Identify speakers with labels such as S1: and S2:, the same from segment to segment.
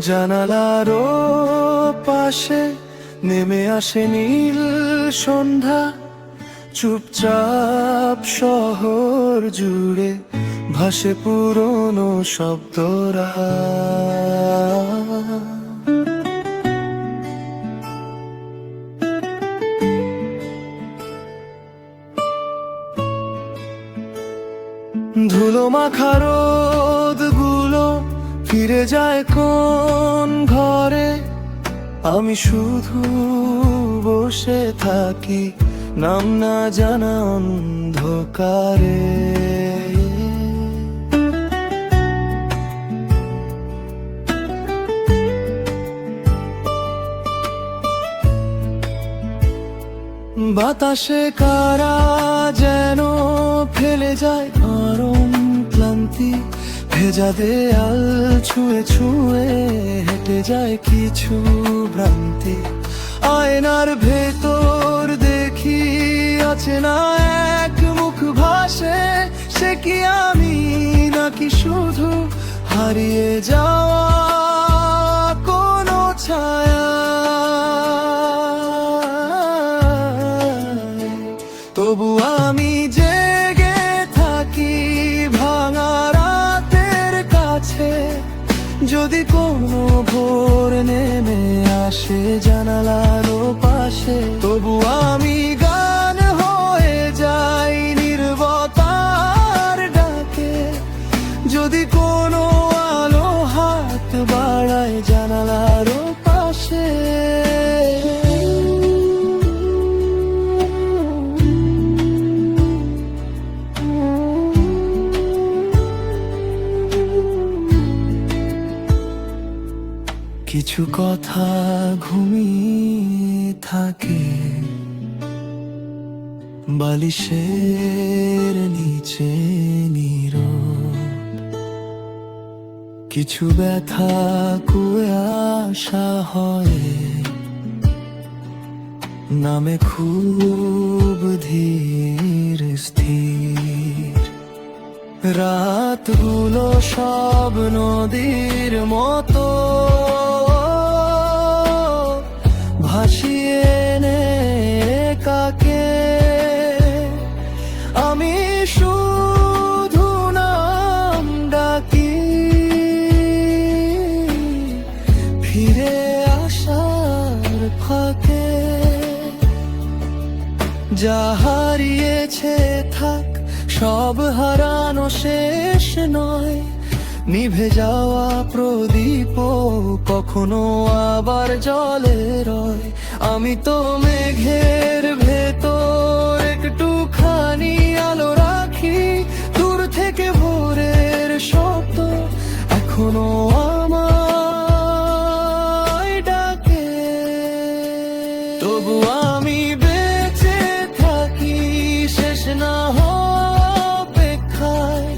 S1: জানালার পাশে নেমে আসে নীল সন্ধ্যা, চুপচাপ শহর জুড়ে ভাসে পুরনো শব্দরা। ধুলো মাখা রোদগুলো ফিরে যায় কোন ঘরে, আমি শুধু বসে থাকি নাম না জানা অন্ধকারে। বাতাসে কারা যেন ফেলে যায় নরম ক্লান্তি, ভেজা দেয়াল ছুঁয়ে ছুঁয়ে হেঁটে যায় কিছু ভ্রান্তি। আয়নার ভেতর দেখি আছে না এক মুখ ভাসে, সে কি আমি নাকি শুধু হারিয়ে যাওয়া কোনো ছায়া। তবু আমি জেগে থাকি ভাঙা রাতের কাছে, যদি কোনো ভোর নেমে আসে জানালার পাশে। তবু আমি গান হয়ে যাই নীরবতার ডাকে, যদি কোনো আলো হাত বাড়ায় জানালার পাশে। কিছু কথা ঘুমিয়ে থাকে বালিশের নিচে নীরব, কিছু ব্যথা কুয়ে আসা হয় নামে খুব ধীর স্থির। রাতগুলো সব নদীর মতো ভাসিয়ে নে কাকে, আমি শুধু নাম ডাকি ফিরে আসার ফাঁকে। যা হারিয়েছে থাক, সব হারানো শেষ নয়, নিভে যাওয়া প্রদীপ কখনো আবার জ্বলে রয়। আমি তো মেঘের ভেতর একটুখানি আলো রাখি, দূর থেকে ভোরের শব্দ এখনো আমায় ডাকে। তবু আমি বেঁচে থাকি শেষ না হওয়া অপেক্ষায়,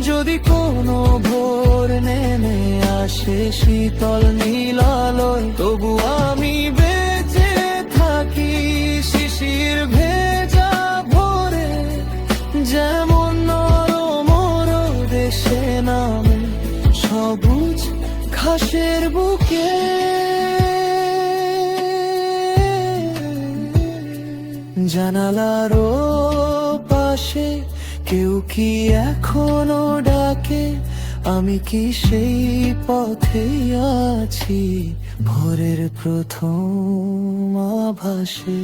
S1: যদি কোনো ভোর নেমে আসে শীতল নীল আলোয়। তবু আমি বেঁচে থাকি শিশির ভেজা ভোরে, যেমন নরম দেশে নামে সবুজ ঘাসের বুকে। জানালার পাশে কেউ কি এখনো ডাকে, আমি কি সেই পথেই আছি ভোরের প্রথম আভাসে।